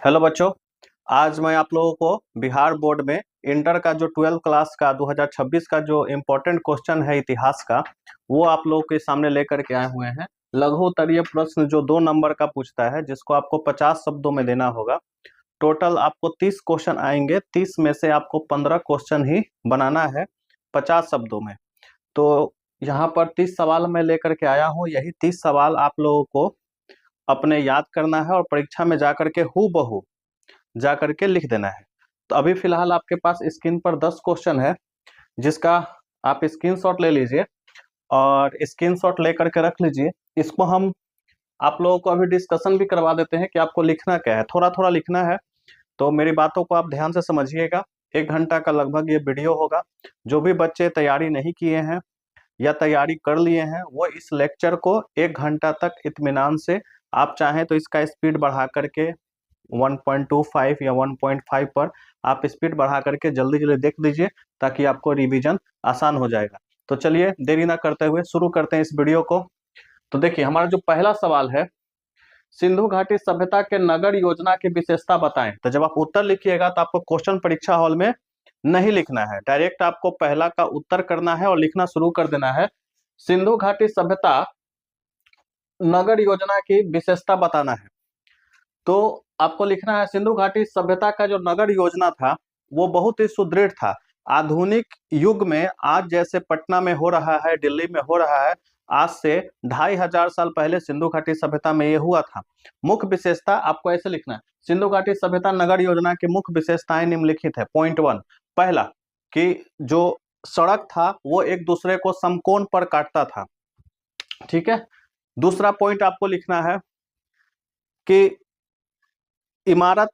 Hello बच्चों, आज मैं आप लोगों को बिहार बोर्ड में इंटर का जो 12th क्लास का 2026 का जो इम्पोर्टेंट क्वेश्चन है इतिहास का, वो आप लोगों के सामने लेकर के आए हुए हैं। लघु उत्तरीय प्रश्न जो 2 नंबर का पूछता है, जिसको आपको 50 शब्दों में देना होगा। टोटल आपको 30 क्वेश्चन आएंगे। 30 में से आपको 15 क्वेश्चन ही बनाना है 50 शब्दों में। तो यहाँ पर 30 सवाल मैं लेकर के आया हूँ। यही 30 सवाल आप लोगों को अपने याद करना है और परीक्षा में जाकर के हूबहू जा करके लिख देना है। तो अभी फिलहाल आपके पास स्क्रीन पर 10 क्वेश्चन है, जिसका आप स्क्रीनशॉट ले लीजिए और स्क्रीनशॉट लेकर के रख लीजिए। इसको हम आप लोगों को अभी डिस्कशन भी करवा देते हैं कि आपको लिखना क्या है। थोड़ा थोड़ा लिखना है, तो मेरी बातों को आप ध्यान से समझिएगा। 1 घंटा का लगभग ये वीडियो होगा। जो भी बच्चे तैयारी नहीं किए हैं या तैयारी कर लिए हैं, वो इस लेक्चर को 1 घंटा तक इत्मीनान से, आप चाहें तो इसका स्पीड बढ़ा करके 1.25 या 1.5 पर आप स्पीड बढ़ा करके जल्दी जल्दी देख लीजिए, ताकि आपको रिवीजन आसान हो जाएगा। तो चलिए देरी ना करते हुए शुरू करते हैं इस वीडियो को। तो देखिए, हमारा जो पहला सवाल है, सिंधु घाटी सभ्यता के नगर योजना की विशेषता बताएं। तो जब आप उत्तर लिखिएगा तो आपको क्वेश्चन परीक्षा हॉल में नहीं लिखना है, डायरेक्ट आपको पहला का उत्तर करना है और लिखना शुरू कर देना है। सिंधु घाटी सभ्यता नगर योजना की विशेषता बताना है। तो आपको लिखना है, सिंधु घाटी सभ्यता का जो नगर योजना था वो बहुत ही सुदृढ़ था। आधुनिक युग में आज जैसे पटना में हो रहा है, दिल्ली में हो रहा है, आज से 2500 साल पहले सिंधु घाटी सभ्यता में ये हुआ था। मुख्य विशेषता आपको ऐसे लिखना है, सिंधु घाटी सभ्यता नगर योजना की मुख्य विशेषताएं निम्नलिखित है। पॉइंट 1, पहला कि जो सड़क था वो एक दूसरे को समकोण पर काटता था। ठीक है। दूसरा पॉइंट आपको लिखना है कि इमारत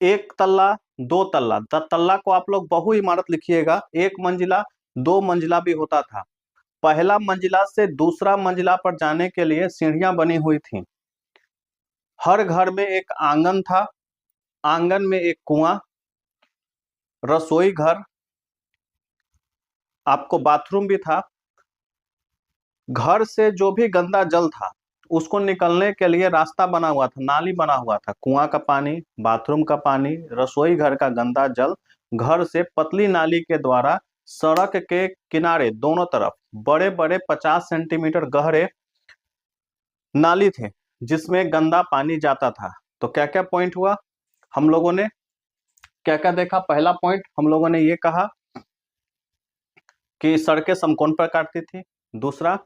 1 तल्ला 2 तल्ला, तल्ला को आप लोग बहु इमारत लिखिएगा। 1 मंजिला 2 मंजिला भी होता था। पहला मंजिला से दूसरा मंजिला पर जाने के लिए सीढ़ियां बनी हुई थी। हर घर में एक आंगन था, आंगन में एक कुआं, रसोई घर, आपको बाथरूम भी था। घर से जो भी गंदा जल था उसको निकलने के लिए रास्ता बना हुआ था, नाली बना हुआ था। कुआं का पानी, बाथरूम का पानी, रसोई घर का गंदा जल घर से पतली नाली के द्वारा सड़क के किनारे दोनों तरफ बड़े बड़े 50 सेंटीमीटर गहरे नाली थे, जिसमें गंदा पानी जाता था। तो क्या क्या पॉइंट हुआ, हम लोगों ने क्या क्या देखा। पहला पॉइंट हम लोगों ने ये कहा कि सड़कें समकोण पर काटती थी। दूसरा,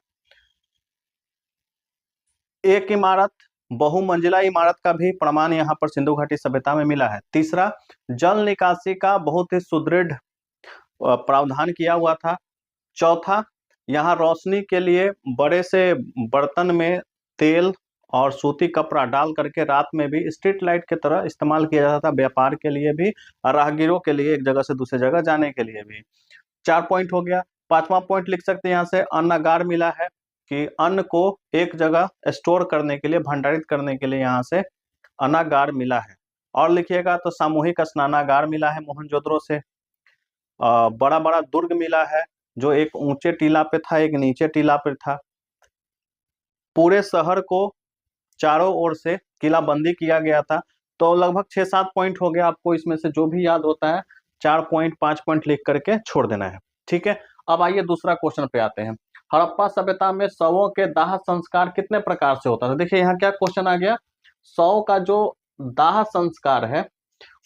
एक इमारत बहुमंजिला इमारत का भी प्रमाण यहाँ पर सिंधु घाटी सभ्यता में मिला है। तीसरा, जल निकासी का बहुत ही सुदृढ़ प्रावधान किया हुआ था। चौथा, यहाँ रोशनी के लिए बड़े से बर्तन में तेल और सूती कपड़ा डाल करके रात में भी स्ट्रीट लाइट की तरह इस्तेमाल किया जाता था, व्यापार के लिए भी और राहगीरों के लिए एक जगह से दूसरी जगह जाने के लिए भी। 4 पॉइंट हो गया। 5वां पॉइंट लिख सकते हैं यहाँ से, अन्नागार मिला है, कि अन्न को एक जगह स्टोर करने के लिए, भंडारित करने के लिए यहाँ से अन्नागार मिला है। और लिखिएगा तो सामूहिक स्नानागार मिला है मोहनजोदड़ो से। बड़ा बड़ा दुर्ग मिला है, जो एक ऊंचे टीला पे था, एक नीचे टीला पे था। पूरे शहर को चारों ओर से किलाबंदी किया गया था। तो लगभग 6-7 पॉइंट हो गया। आपको इसमें से जो भी याद होता है 4 पॉइंट 5 पॉइंट लिख करके छोड़ देना है। ठीक है। अब आइए दूसरा क्वेश्चन पे आते हैं। हड़प्पा सभ्यता में शवों के दाह संस्कार कितने प्रकार से होता था। देखिए यहाँ क्या क्वेश्चन आ गया, शव का जो दाह संस्कार है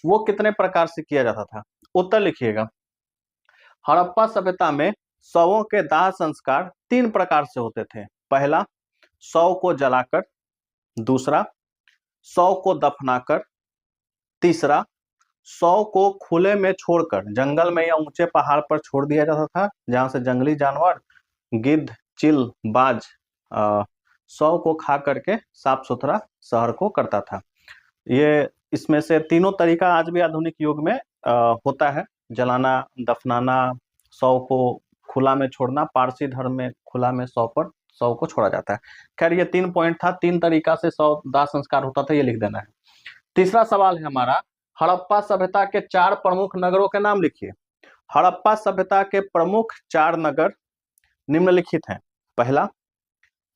वो कितने प्रकार से किया जाता था। उत्तर लिखिएगा, हड़प्पा सभ्यता में शवों के दाह संस्कार 3 प्रकार से होते थे। पहला, शव को जलाकर। दूसरा, शव को दफनाकर। तीसरा, शव को खुले में छोड़कर जंगल में या ऊंचे पहाड़ पर छोड़ दिया जाता था, जहां से जंगली जानवर गिद्ध, चिल, बाज शव को खा करके साफ सुथरा शहर को करता था। ये इसमें से तीनों तरीका आज भी आधुनिक युग में होता है, जलाना, दफनाना, शव को खुला में छोड़ना। पारसी धर्म में खुला में शव को छोड़ा जाता है। खैर ये 3 पॉइंट था, 3 तरीका से शव दाह संस्कार होता था, ये लिख देना है। तीसरा सवाल है हमारा, हड़प्पा सभ्यता के 4 प्रमुख नगरों के नाम लिखिए। हड़प्पा सभ्यता के प्रमुख 4 नगर निम्नलिखित हैं। पहला,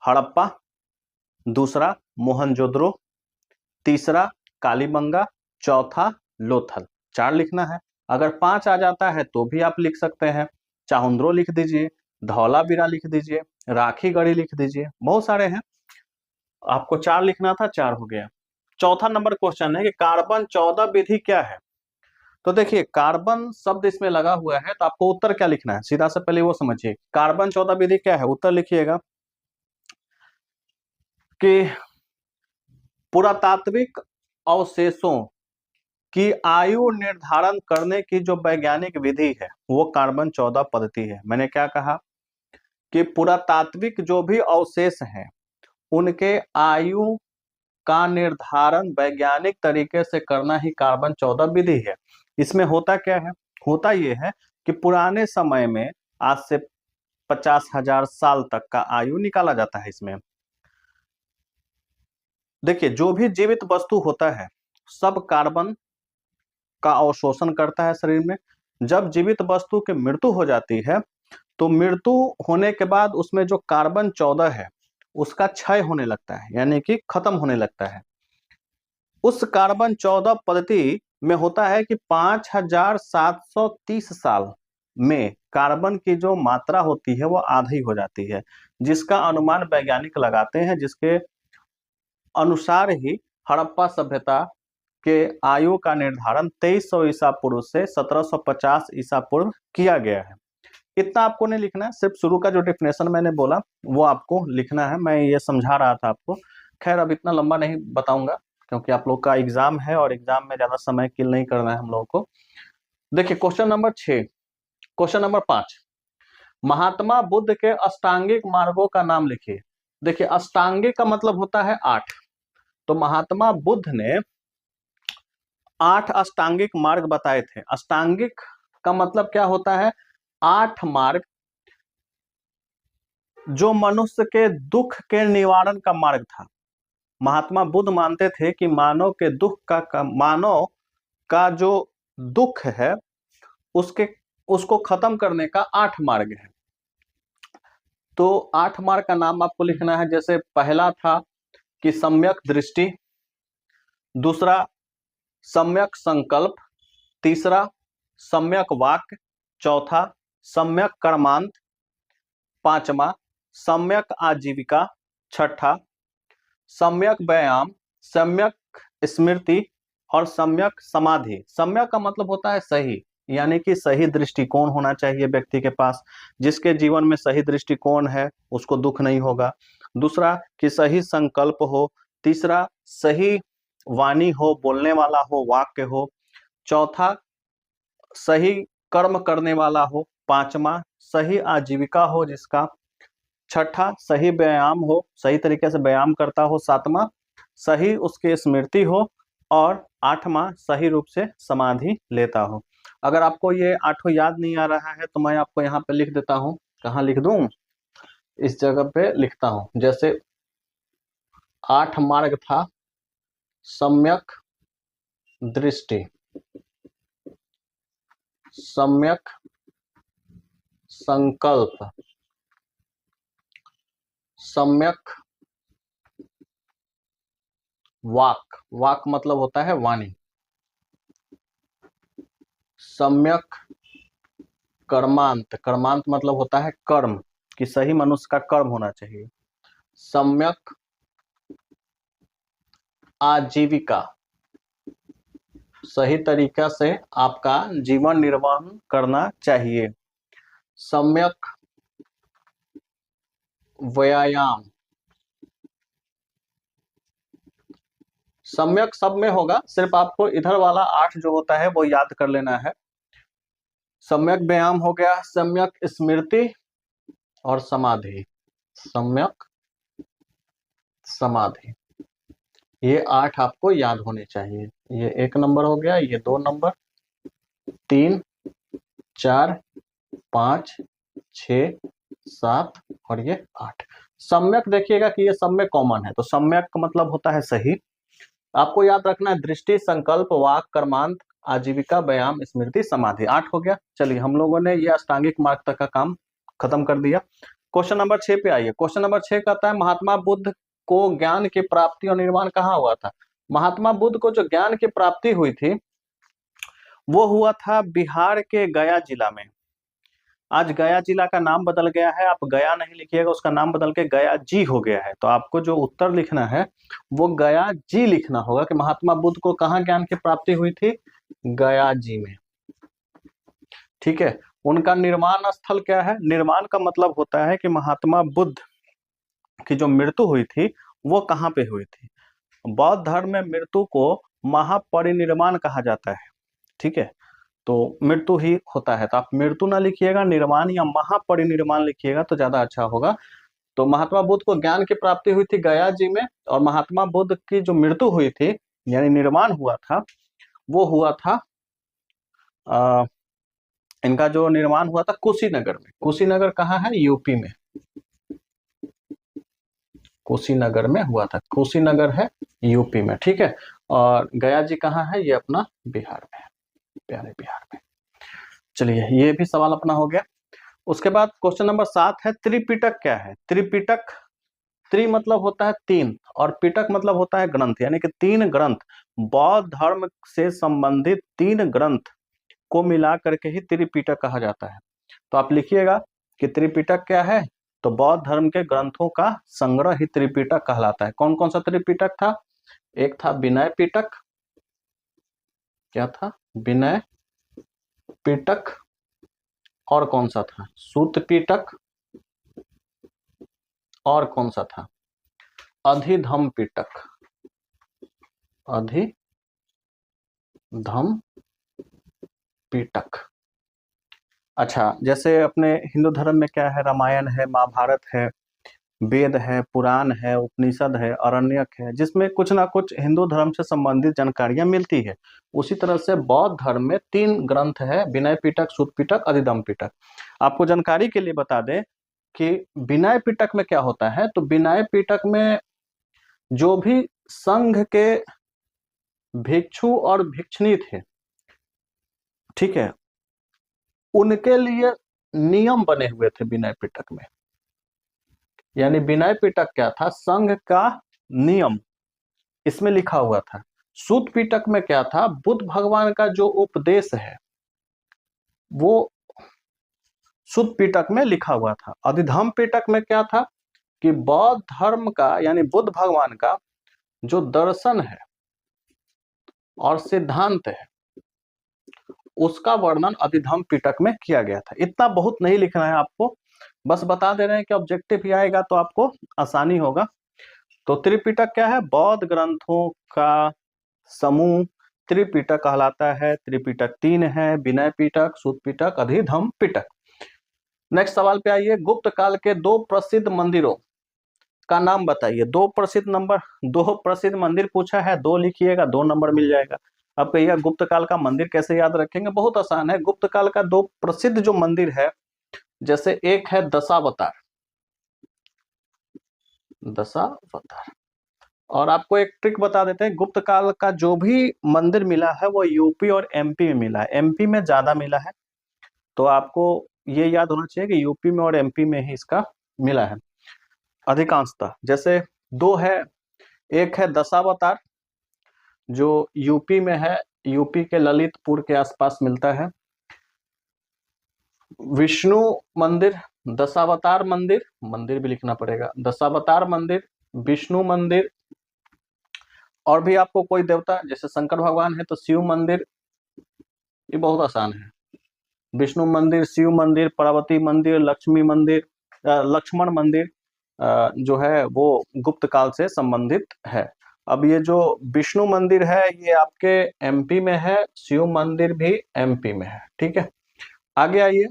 हड़प्पा। दूसरा, मोहनजोदड़ो। तीसरा, कालीबंगा, चौथा लोथल। 4 लिखना है। अगर 5 आ जाता है तो भी आप लिख सकते हैं। चाहुंद्रो लिख दीजिए, धौलावीरा लिख दीजिए, राखी गढ़ी लिख दीजिए, बहुत सारे हैं। आपको 4 लिखना था, 4 हो गया। चौथा नंबर क्वेश्चन है कि कार्बन 14 विधि क्या है। तो देखिए कार्बन शब्द इसमें लगा हुआ है, तो आपको उत्तर क्या लिखना है, सीधा से पहले वो समझिए। कार्बन 14 विधि क्या है, उत्तर लिखिएगा कि पुरातात्विक अवशेषों की आयु निर्धारण करने की जो वैज्ञानिक विधि है वो कार्बन 14 पद्धति है। मैंने क्या कहा कि पुरातात्विक जो भी अवशेष हैं उनके आयु का निर्धारण वैज्ञानिक तरीके से करना ही कार्बन 14 विधि है। इसमें होता क्या है, होता यह है कि पुराने समय में आज से 50,000 साल तक का आयु निकाला जाता है। इसमें देखिए जो भी जीवित वस्तु होता है सब कार्बन का अवशोषण करता है शरीर में। जब जीवित वस्तु की मृत्यु हो जाती है तो मृत्यु होने के बाद उसमें जो कार्बन 14 है उसका क्षय होने लगता है, यानी कि खत्म होने लगता है। उस कार्बन 14 पद्धति में होता है कि 5,730 साल में कार्बन की जो मात्रा होती है वो आधी हो जाती है, जिसका अनुमान वैज्ञानिक लगाते हैं, जिसके अनुसार ही हड़प्पा सभ्यता के आयु का निर्धारण 2300 ईसा पूर्व से 1750 ईसा पूर्व किया गया है। इतना आपको नहीं लिखना है, सिर्फ शुरू का जो डेफिनेशन मैंने बोला वो आपको लिखना है। मैं ये समझा रहा था आपको। खैर अब इतना लंबा नहीं बताऊंगा क्योंकि आप लोग का एग्जाम है और एग्जाम में ज्यादा समय किल नहीं करना है हम लोगों को। देखिए question number 6, question number 5, Mahatma Buddha के अष्टांगिक मार्गों का नाम लिखिए। देखिए अष्टांगिक का मतलब होता है 8, तो महात्मा बुद्ध ने 8 अष्टांगिक मार्ग बताए थे। अष्टांगिक का मतलब क्या होता है, 8 मार्ग जो मनुष्य के दुख के निवारण का मार्ग था। महात्मा बुद्ध मानते थे कि मानव के मानव का जो दुख है उसको खत्म करने का 8 मार्ग है। तो 8 मार्ग का नाम आपको लिखना है। जैसे पहला था कि सम्यक दृष्टि, दूसरा सम्यक संकल्प, तीसरा सम्यक वाक्य, चौथा सम्यक कर्मांत, पांचवा सम्यक आजीविका, छठा सम्यक व्यायाम, सम्यक स्मृति और सम्यक समाधि। सम्यक का मतलब होता है सही, यानी कि सही दृष्टिकोण होना चाहिए व्यक्ति के पास। जिसके जीवन में सही दृष्टिकोण है उसको दुख नहीं होगा। दूसरा कि सही संकल्प हो, तीसरा सही वाणी हो, बोलने वाला हो, वाक्य हो, चौथा सही कर्म करने वाला हो, पांचवा सही आजीविका हो जिसका, छठा सही व्यायाम हो, सही तरीके से व्यायाम करता हो, सातवां सही उसकी स्मृति हो और आठवां सही रूप से समाधि लेता हो। अगर आपको ये 8 याद नहीं आ रहा है तो मैं आपको यहाँ पे लिख देता हूँ। कहाँ लिख दूं, इस जगह पे लिखता हूँ। जैसे 8 मार्ग था सम्यक दृष्टि, सम्यक संकल्प, सम्यक वाक, वाक मतलब होता है वाणी, सम्यक कर्मांत, कर्मांत मतलब होता है कर्म, कि सही मनुष्य का कर्म होना चाहिए, सम्यक आजीविका, सही तरीका से आपका जीवन निर्वाह करना चाहिए, सम्यक व्यायाम, सम्यक सब में होगा, सिर्फ आपको इधर वाला 8 जो होता है वो याद कर लेना है। सम्यक व्यायाम हो गया, सम्यक स्मृति और समाधि, सम्यक समाधि, ये 8 आपको याद होने चाहिए। ये 1 नंबर हो गया, ये 2 नंबर, 3, 4, 5, 6, 7 और ये 8। सम्यक देखिएगा कि ये सब में कॉमन है, तो सम्यक का मतलब होता है सही। आपको याद रखना है दृष्टि, संकल्प, वाक, कर्मांत, आजीविका, व्यायाम, स्मृति, समाधि। 8 हो गया। चलिए हम लोगों ने ये अष्टांगिक मार्ग तक का काम खत्म कर दिया। क्वेश्चन नंबर 6 पे आइए। क्वेश्चन नंबर 6 कहता है महात्मा बुद्ध को ज्ञान की प्राप्ति और निर्माण कहाँ हुआ था। महात्मा बुद्ध को जो ज्ञान की प्राप्ति हुई थी वो हुआ था बिहार के गया जिला में। आज गया जिला का नाम बदल गया है, आप गया नहीं लिखिएगा, उसका नाम बदल के गया जी हो गया है। तो आपको जो उत्तर लिखना है वो गया जी लिखना होगा कि महात्मा बुद्ध को कहाँ ज्ञान की प्राप्ति हुई थी, गया जी में। ठीक है, उनका निर्माण स्थल क्या है, निर्माण का मतलब होता है कि महात्मा बुद्ध की जो मृत्यु हुई थी वो कहाँ पे हुई थी। बौद्ध धर्म में मृत्यु को महापरिनिर्वाण कहा जाता है। ठीक है, तो मृत्यु ही होता है, तो आप मृत्यु ना लिखिएगा, निर्माण या महापरिनिर्वाण लिखिएगा तो ज्यादा अच्छा होगा। तो महात्मा बुद्ध को ज्ञान की प्राप्ति हुई थी गया जी में, और महात्मा बुद्ध की जो मृत्यु हुई थी यानी निर्माण हुआ था वो हुआ था इनका जो निर्माण हुआ था कुशीनगर में। कुशीनगर कहाँ है, यूपी में। कुशीनगर में हुआ था, कुशीनगर है यूपी में। ठीक है, और गया जी कहाँ है, ये अपना बिहार में है, प्यारे बिहार में। चलिए ये भी सवाल अपना हो गया। उसके बाद क्वेश्चन नंबर 7 है त्रिपिटक क्या है। त्रिपिटक, त्रि मतलब होता है तीन और पिटक मतलब होता है ग्रंथ, यानी कि तीन ग्रंथ, बौद्ध धर्म से संबंधित तीन ग्रंथ को मिला करके ही त्रिपिटक कहा जाता है। तो आप लिखिएगा कि त्रिपिटक क्या है, तो बौद्ध धर्म के ग्रंथों का संग्रह ही त्रिपिटक कहलाता है। कौन कौन सा त्रिपिटक था, एक था विनय पिटक, क्या था, विनय पिटक, और कौन सा था, सूत पिटक, और कौन सा था, अधिधम पिटक, अधिधम पिटक। अच्छा, जैसे अपने हिंदू धर्म में क्या है, रामायण है, महाभारत है, वेद है, पुराण है, उपनिषद है, अरण्यक है, जिसमें कुछ ना कुछ हिंदू धर्म से संबंधित जानकारियां मिलती है। उसी तरह से बौद्ध धर्म में तीन ग्रंथ है, विनय पिटक, सूत पिटक, अधिधम पिटक। आपको जानकारी के लिए बता दें कि विनय पिटक में क्या होता है, तो विनय पिटक में जो भी संघ के भिक्षु और भिक्षुणी थे, ठीक है, उनके लिए नियम बने हुए थे विनय पिटक में। यानी विनय पिटक क्या था, संघ का नियम इसमें लिखा हुआ था। सूत पिटक में क्या था, बुद्ध भगवान का जो उपदेश है वो सूत पिटक में लिखा हुआ था। अधिधम पिटक में क्या था कि बौद्ध धर्म का यानी बुद्ध भगवान का जो दर्शन है और सिद्धांत है उसका वर्णन अधिधम पिटक में किया गया था। इतना बहुत नहीं लिखना है आपको, बस बता दे रहे हैं कि ऑब्जेक्टिव ही आएगा तो आपको आसानी होगा। तो त्रिपिटक क्या है, बौद्ध ग्रंथों का समूह त्रिपिटक कहलाता है। त्रिपिटक तीन है, विनय पिटक, सूत पिटक, अधिधम पिटक। नेक्स्ट सवाल पे आइए, गुप्त काल के दो प्रसिद्ध मंदिरों का नाम बताइए। दो प्रसिद्ध मंदिर पूछा है, दो लिखिएगा, 2 नंबर मिल जाएगा। अब कहिएगा गुप्त काल का मंदिर कैसे याद रखेंगे, बहुत आसान है। गुप्त काल का दो प्रसिद्ध जो मंदिर है, जैसे एक है दशावतार, दशावतार। और आपको एक ट्रिक बता देते हैं, गुप्त काल का जो भी मंदिर मिला है वो यूपी और एमपी में मिला है, एमपी में ज्यादा मिला है। तो आपको ये याद होना चाहिए कि यूपी में और एमपी में ही इसका मिला है अधिकांशतः। जैसे दो है, एक है दशावतार जो यूपी में है, यूपी के ललितपुर के आसपास मिलता है। विष्णु मंदिर, दशावतार मंदिर, मंदिर भी लिखना पड़ेगा, दशावतार मंदिर, विष्णु मंदिर, और भी आपको कोई देवता जैसे शंकर भगवान है तो शिव मंदिर, ये बहुत आसान है। विष्णु मंदिर, शिव मंदिर, पार्वती मंदिर, लक्ष्मी मंदिर, लक्ष्मण मंदिर जो है वो गुप्त काल से संबंधित है। अब ये जो विष्णु मंदिर है ये आपके एमपी में है, शिव मंदिर भी एमपी में है। ठीक है, आगे आइए।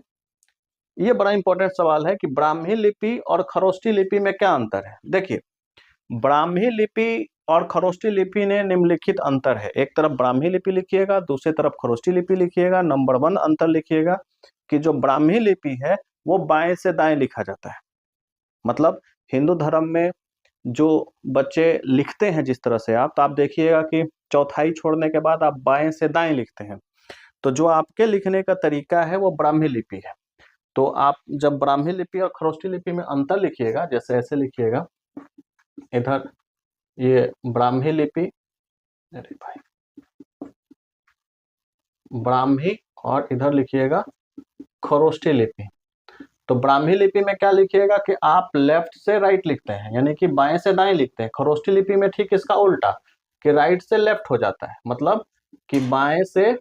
ये बड़ा इंपॉर्टेंट सवाल है कि ब्राह्मी लिपि और खरोष्टी लिपि में क्या अंतर है। देखिए, ब्राह्मी लिपि और खरोष्टी लिपि ने निम्नलिखित अंतर है। एक तरफ ब्राह्मी लिपि लिखिएगा, दूसरी तरफ खरोष्टी लिपि लिखिएगा। नंबर 1 अंतर लिखिएगा कि जो ब्राह्मी लिपि है वो बाएं से दाएं लिखा जाता है। मतलब हिंदू धर्म में जो बच्चे लिखते हैं जिस तरह से आप, तो आप देखिएगा कि चौथाई छोड़ने के बाद आप बाएं से दाएं लिखते हैं। तो जो आपके लिखने का तरीका है वो ब्राह्मी लिपि है। तो आप जब ब्राह्मी लिपि और खरोष्टी लिपि में अंतर लिखिएगा, जैसे ऐसे लिखिएगा, इधर ये ब्राह्मी लिपि अरे भाई, ब्राह्मी और इधर लिखिएगा खरोष्ठी लिपि। तो ब्राह्मी लिपि में क्या लिखिएगा कि आप लेफ्ट से राइट लिखते हैं, यानी कि बाएं से दाएं लिखते हैं। खरोष्ठी लिपि में ठीक इसका उल्टा, कि राइट से लेफ्ट हो जाता है, मतलब कि बाएं से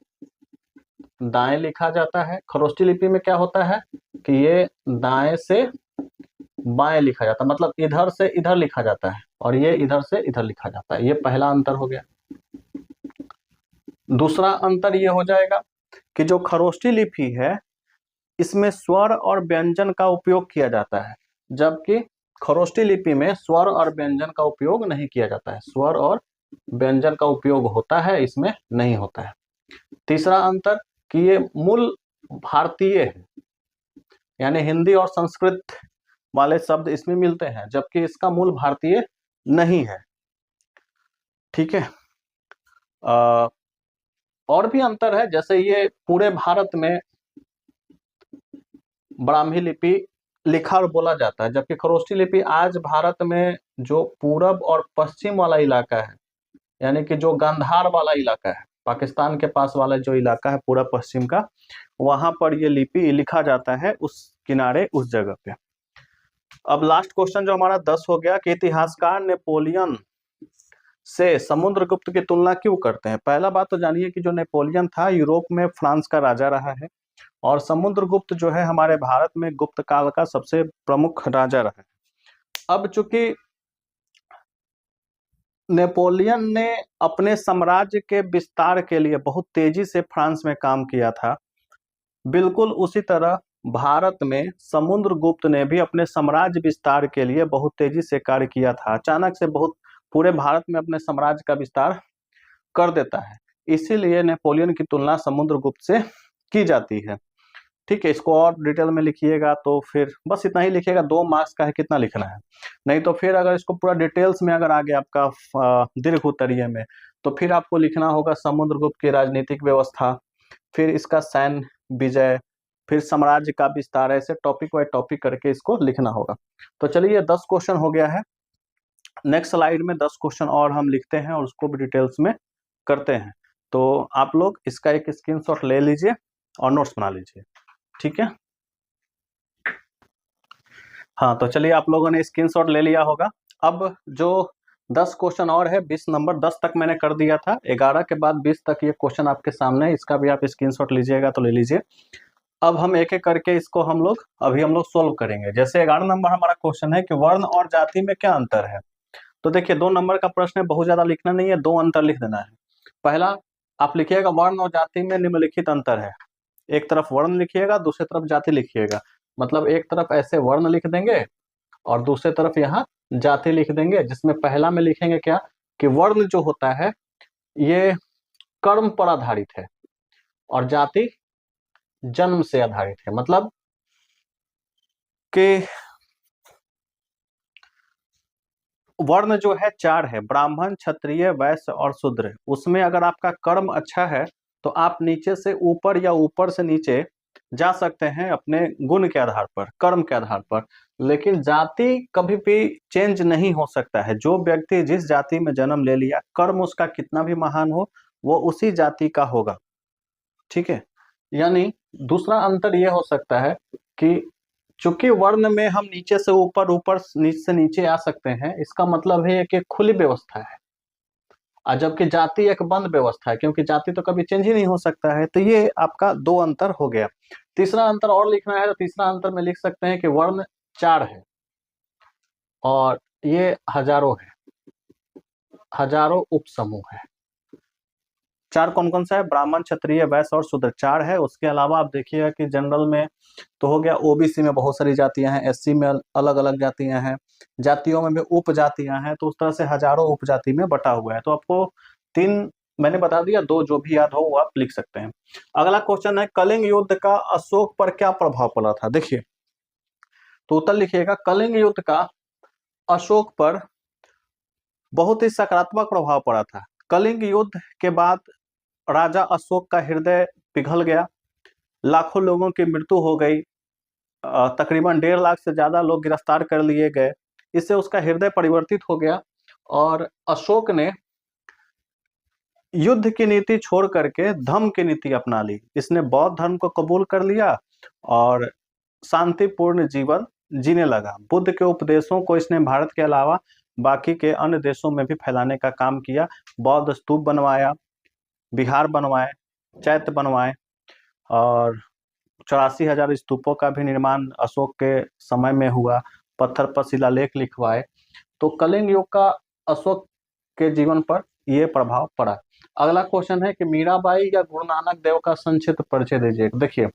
दाएं लिखा जाता है। खरोष्ठी लिपि में क्या होता है कि ये दाएं से बाएं लिखा जाता है, मतलब इधर से इधर लिखा जाता है, और ये इधर से इधर लिखा जाता है। ये पहला अंतर हो गया। दूसरा अंतर ये हो जाएगा कि जो खरोष्ठी लिपि है इसमें स्वर और व्यंजन का उपयोग किया जाता है, जबकि खरोष्ठी लिपि में स्वर और व्यंजन का उपयोग नहीं किया जाता है। स्वर और व्यंजन का उपयोग होता है, इसमें नहीं होता है। तीसरा अंतर कि ये मूल भारतीय है, यानी हिंदी और संस्कृत वाले शब्द इसमें मिलते हैं, जबकि इसका मूल भारतीय नहीं है। ठीक है। और भी अंतर है, जैसे ये पूरे भारत में ब्राह्मी लिपि लिखा और बोला जाता है, जबकि खरोष्ठी लिपि आज भारत में जो पूरब और पश्चिम वाला इलाका है, यानी कि जो गांधार वाला इलाका है, पाकिस्तान के पास वाला जो इलाका है पूरा पश्चिम का, वहां पर ये लिपि लिखा जाता है, उस किनारे, उस जगह पे। अब लास्ट क्वेश्चन जो हमारा 10 हो गया कि इतिहासकार नेपोलियन से समुद्रगुप्त की तुलना क्यों करते हैं। पहला बात तो जानिए कि जो नेपोलियन था यूरोप में फ्रांस का राजा रहा है, और समुद्रगुप्त जो है हमारे भारत में गुप्त काल का सबसे प्रमुख राजा रहा है। अब चूंकि नेपोलियन ने अपने साम्राज्य के विस्तार के लिए बहुत तेजी से फ्रांस में काम किया था, बिल्कुल उसी तरह भारत में समुद्रगुप्त ने भी अपने साम्राज्य विस्तार के लिए बहुत तेजी से कार्य किया था। अचानक से बहुत पूरे भारत में अपने साम्राज्य का विस्तार कर देता है, इसीलिए नेपोलियन की तुलना समुद्रगुप्त से की जाती है। ठीक है, इसको और डिटेल में लिखिएगा तो फिर बस इतना ही लिखिएगा। 2 मार्क्स का है, कितना लिखना है, नहीं तो फिर अगर इसको पूरा डिटेल्स में अगर आगे आपका दीर्घ उत्तरीय में, तो फिर आपको लिखना होगा समुद्रगुप्त की राजनीतिक व्यवस्था, फिर इसका सैन्य विजय, फिर साम्राज्य का विस्तार, ऐसे टॉपिक वाइज टॉपिक करके इसको लिखना होगा। तो चलिए 10 क्वेश्चन हो गया है। नेक्स्ट स्लाइड में 10 क्वेश्चन और हम लिखते हैं और उसको भी डिटेल्स में करते हैं। तो आप लोग इसका एक स्क्रीनशॉट ले लीजिए और नोट्स बना लीजिए। ठीक है, हाँ तो चलिए आप लोगों ने स्क्रीनशॉट ले लिया होगा। अब जो 10 क्वेश्चन और है, 20 नंबर 10 तक मैंने कर दिया था, 11 के बाद 20 तक ये क्वेश्चन आपके सामने है, इसका भी आप स्क्रीनशॉट लीजिएगा तो ले लीजिए। अब हम एक एक करके इसको हम लोग सोल्व करेंगे। जैसे 11 नंबर हमारा क्वेश्चन है कि वर्ण और जाति में क्या अंतर है। तो देखिए 2 नंबर का प्रश्न है, बहुत ज्यादा लिखना नहीं है, 2 अंतर लिख देना है। पहला आप लिखिएगा वर्ण और जाति में निम्नलिखित अंतर है। एक तरफ वर्ण लिखिएगा, दूसरी तरफ जाति लिखिएगा, मतलब एक तरफ ऐसे वर्ण लिख देंगे और दूसरी तरफ यहाँ जाति लिख देंगे, जिसमें पहला में लिखेंगे क्या कि वर्ण जो होता है ये कर्म पर आधारित है और जाति जन्म से आधारित है। मतलब कि वर्ण जो है 4 है, ब्राह्मण, क्षत्रिय, वैश्य और शूद्र। उसमें अगर आपका कर्म अच्छा है तो आप नीचे से ऊपर या ऊपर से नीचे जा सकते हैं अपने गुण के आधार पर, कर्म के आधार पर। लेकिन जाति कभी भी चेंज नहीं हो सकता है। जो व्यक्ति जिस जाति में जन्म ले लिया, कर्म उसका कितना भी महान हो, वो उसी जाति का होगा। ठीक है, यानी दूसरा अंतर यह हो सकता है कि चूंकि वर्ण में हम नीचे से ऊपर, ऊपर से नीचे आ सकते हैं, इसका मतलब है कि खुली व्यवस्था है, और जबकि जाति एक बंद व्यवस्था है, क्योंकि जाति तो कभी चेंज ही नहीं हो सकता है। तो ये आपका 2 अंतर हो गया। तीसरा अंतर और लिखना है तो तीसरा अंतर में लिख सकते हैं कि वर्ण 4 है और ये हजारों है, हजारों उपसमूह है। 4 कौन कौन सा है, ब्राह्मण, क्षत्रिय, वैश्य और शूद्र, 4 है। उसके अलावा आप देखिएगा कि जनरल में तो हो गया, ओबीसी में बहुत सारी जातियां हैं, एससी में अलग अलग जातियां हैं, जातियों में भी उप जातियां हैं, तो उस तरह से हजारों उपजाति में बटा हुआ है। तो आपको 3 मैंने बता दिया, 2 जो भी याद हो वो आप लिख सकते हैं। अगला क्वेश्चन है कलिंग युद्ध का अशोक पर क्या प्रभाव पड़ा था। देखिए तो उत्तर लिखिएगा, कलिंग युद्ध का अशोक पर बहुत ही सकारात्मक प्रभाव पड़ा था। कलिंग युद्ध के बाद राजा अशोक का हृदय पिघल गया, लाखों लोगों की मृत्यु हो गई, तकरीबन 1.5 लाख से ज्यादा लोग गिरफ्तार कर लिए गए। इससे उसका हृदय परिवर्तित हो गया और अशोक ने युद्ध की नीति छोड़ करके धम्म की नीति अपना ली। इसने बौद्ध धर्म को कबूल कर लिया और शांतिपूर्ण जीवन जीने लगा। बुद्ध के उपदेशों को इसने भारत के अलावा बाकी के अन्य देशों में भी फैलाने का काम किया। बौद्ध स्तूप बनवाया, विहार बनवाए, चैत्य बनवाए और 84,000 स्तूपों का भी निर्माण अशोक के समय में हुआ। पत्थर पर शिलालेख लिखवाए। तो कलिंग युग का अशोक के जीवन पर यह प्रभाव पड़ा। अगला क्वेश्चन है कि मीराबाई या गुरु नानक देव का संक्षिप्त परिचय दीजिए। देखिए,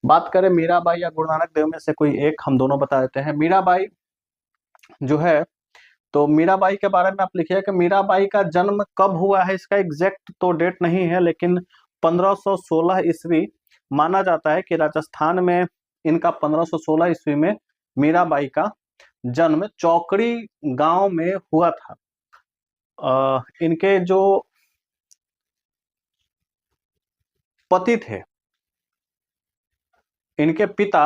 बात करें मीराबाई या गुरु नानक देव में से कोई एक हम दोनों बता देते हैं। मीराबाई जो है, तो मीराबाई के बारे में आप लिखिए कि मीराबाई का जन्म कब हुआ है। इसका एग्जैक्ट तो डेट नहीं है, लेकिन 1516 ईस्वी माना जाता है कि राजस्थान में इनका 1516 ईस्वी में मीराबाई का जन्म चौकड़ी गांव में हुआ था। इनके जो पति थे, इनके पिता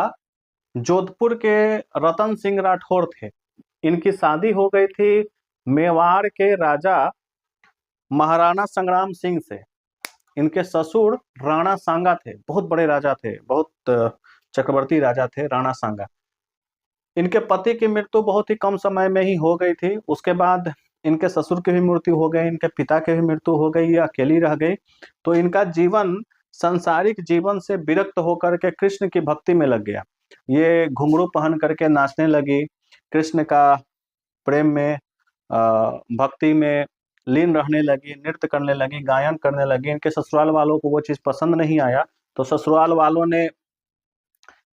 जोधपुर के रतन सिंह राठौर थे। इनकी शादी हो गई थी मेवाड़ के राजा महाराणा संग्राम सिंह से। इनके ससुर राणा सांगा थे, बहुत बड़े राजा थे, बहुत चक्रवर्ती राजा थे राणा सांगा। इनके पति की मृत्यु बहुत ही कम समय में ही हो गई थी। उसके बाद इनके ससुर की भी मृत्यु हो गई, इनके पिता की भी मृत्यु हो गई, ये अकेली रह गई। तो इनका जीवन सांसारिक जीवन से विरक्त होकर के कृष्ण की भक्ति में लग गया। ये घुंघरू पहन करके नाचने लगी, कृष्ण का प्रेम में भक्ति में लीन रहने लगी, नृत्य करने लगी, गायन करने लगी। इनके ससुराल वालों को वो चीज पसंद नहीं आया, तो ससुराल वालों ने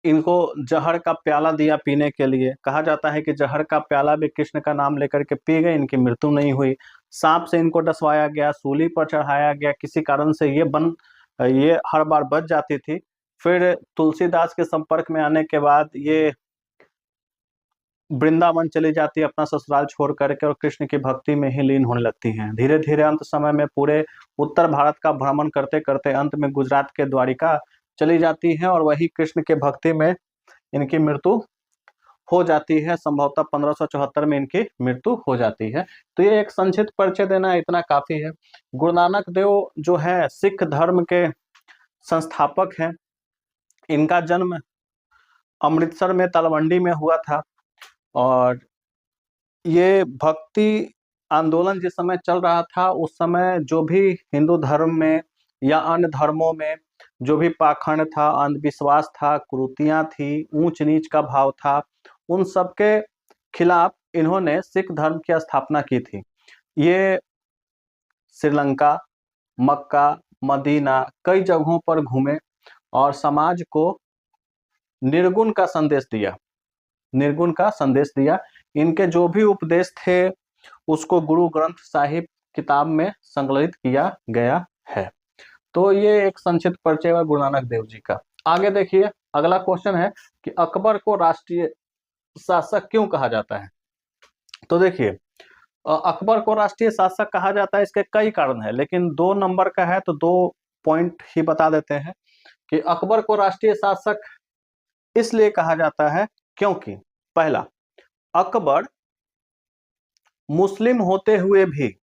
इनको जहर का प्याला दिया पीने के लिए। कहा जाता है कि जहर का प्याला भी कृष्ण का नाम लेकर के पी गए, इनकी मृत्यु नहीं हुई। सांप से इनको डसवाया गया, सूली पर चढ़ाया गया, किसी कारण से ये हर बार बच जाती थी। फिर तुलसीदास के संपर्क में आने के बाद ये वृंदावन चली जाती है अपना ससुराल छोड़ करके, और कृष्ण की भक्ति में ही लीन होने लगती हैं। धीरे धीरे अंत समय में पूरे उत्तर भारत का भ्रमण करते करते अंत में गुजरात के द्वारिका चली जाती हैं और वही कृष्ण के भक्ति में इनकी मृत्यु हो जाती है। संभवतः 1574 में इनकी मृत्यु हो जाती है। तो ये एक संक्षिप्त परिचय देना इतना काफी है। गुरु नानक देव जो है सिख धर्म के संस्थापक हैं। इनका जन्म अमृतसर में तलवंडी में हुआ था और ये भक्ति आंदोलन जिस समय चल रहा था, उस समय जो भी हिंदू धर्म में या अन्य धर्मों में जो भी पाखंड था, अंधविश्वास था, कुरीतियां थी, ऊंच नीच का भाव था, उन सब के खिलाफ इन्होंने सिख धर्म की स्थापना की थी। ये श्रीलंका, मक्का, मदीना कई जगहों पर घूमे और समाज को निर्गुण का संदेश दिया, निर्गुण का संदेश दिया। इनके जो भी उपदेश थे उसको गुरु ग्रंथ साहिब किताब में संकलित किया गया है। तो ये एक संक्षिप्त परिचय है गुरु नानक देव जी का। आगे देखिए, अगला क्वेश्चन है कि अकबर को राष्ट्रीय शासक क्यों कहा जाता है। तो देखिए, अकबर को राष्ट्रीय शासक कहा जाता है, इसके कई कारण है, लेकिन 2 नंबर का है तो 2 पॉइंट ही बता देते हैं कि अकबर को राष्ट्रीय शासक इसलिए कहा जाता है क्योंकि पहला, अकबर मुस्लिम होते हुए भी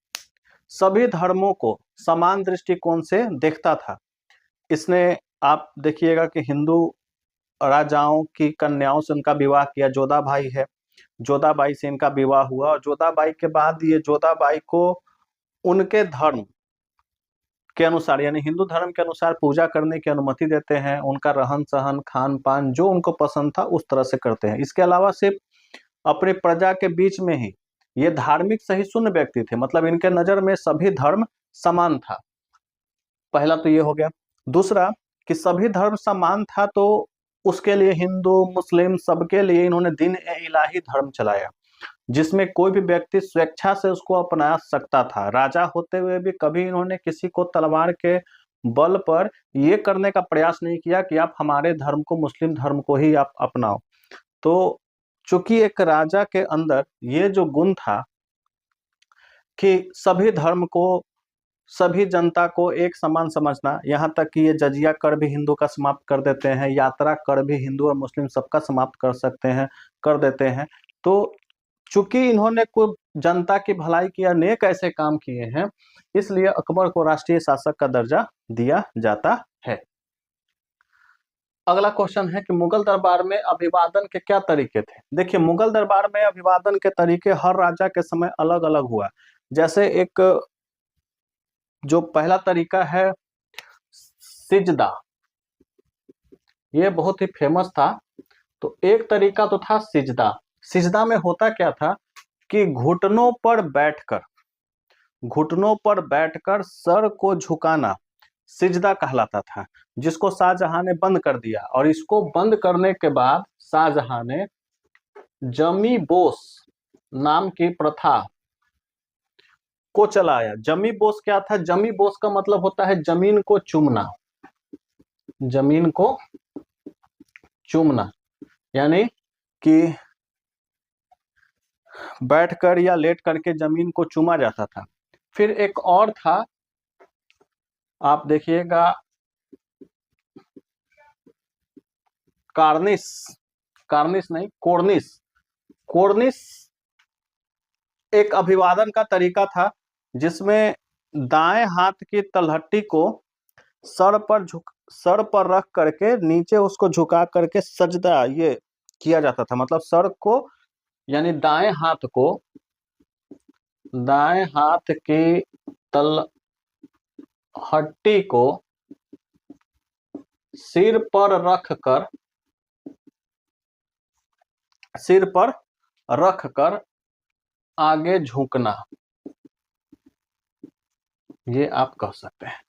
सभी धर्मों को समान दृष्टिकोण से देखता था। इसने, आप देखिएगा कि हिंदू राजाओं की कन्याओं से उनका विवाह किया। जोधाबाई है, जोधाबाई से इनका विवाह हुआ और जोधाबाई के बाद ये जोधाबाई को उनके धर्म के अनुसार यानी हिंदू धर्म के अनुसार पूजा करने की अनुमति देते हैं। उनका रहन सहन, खान पान जो उनको पसंद था उस तरह से करते हैं। इसके अलावा सिर्फ अपनी प्रजा के बीच में ही ये धार्मिक सहिष्णु व्यक्ति थे, मतलब इनके नजर में सभी धर्म समान था। पहला तो ये हो गया। दूसरा कि सभी धर्म समान था तो उसके लिए हिंदू मुस्लिम सबके लिए इन्होंने दीन ए इलाही धर्म चलाया, जिसमें कोई भी व्यक्ति स्वेच्छा से उसको अपना सकता था। राजा होते हुए भी कभी इन्होंने किसी को तलवार के बल पर ये करने का प्रयास नहीं किया कि आप हमारे धर्म को, मुस्लिम धर्म को ही आप अपनाओ। तो चूंकि एक राजा के अंदर ये जो गुण था कि सभी धर्म को, सभी जनता को एक समान समझना, यहाँ तक कि ये जजिया कर भी हिंदू का समाप्त कर देते हैं, यात्रा कर भी हिंदू और मुस्लिम सबका समाप्त कर सकते हैं, कर देते हैं। तो चूंकि इन्होंने कोई जनता की भलाई की अनेक ऐसे काम किए हैं, इसलिए अकबर को राष्ट्रीय शासक का दर्जा दिया जाता है। अगला क्वेश्चन है कि मुगल दरबार में अभिवादन के क्या तरीके थे। देखिए, मुगल दरबार में अभिवादन के तरीके हर राजा के समय अलग अलग हुआ। जैसे एक जो पहला तरीका है सिजदा, ये बहुत ही फेमस था। तो एक तरीका तो था सिजदा। सिजदा में होता क्या था कि घुटनों पर बैठकर सर को झुकाना सिजदा कहलाता था, जिसको शाहजहां ने बंद कर दिया। और इसको बंद करने के बाद शाहजहां ने जमी बोस नाम की प्रथा को चलाया। जमी बोस क्या था? जमी बोस का मतलब होता है जमीन को चूमना। जमीन को चूमना यानी कि बैठकर या लेट करके जमीन को चूमा जाता था। फिर एक और था, आप देखिएगा, कार्निस। कार्निस नहीं, कोर्निस। कोर्निस एक अभिवादन का तरीका था जिसमें दाएं हाथ की तलहटी को सर पर रख करके नीचे उसको झुका करके सजदा ये किया जाता था। मतलब सर को यानी दाएं हाथ की तलहटी को सिर पर रख कर आगे झुकना, ये आप कह सकते हैं।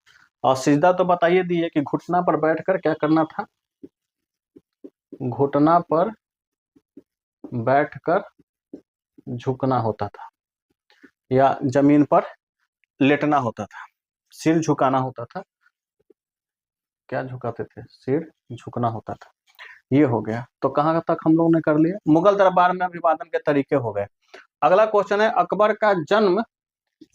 और सिजदा तो बताइए दिए कि घुटना पर बैठकर क्या करना था, घुटना पर बैठकर झुकना होता था या जमीन पर लेटना होता था, सिर झुकाना होता था। क्या झुकाते थे? सिर झुकना होता था। ये हो गया। तो कहां तक हम लोगों ने कर लिया? मुगल दरबार में अभिवादन के तरीके हो गए। अगला क्वेश्चन है अकबर का जन्म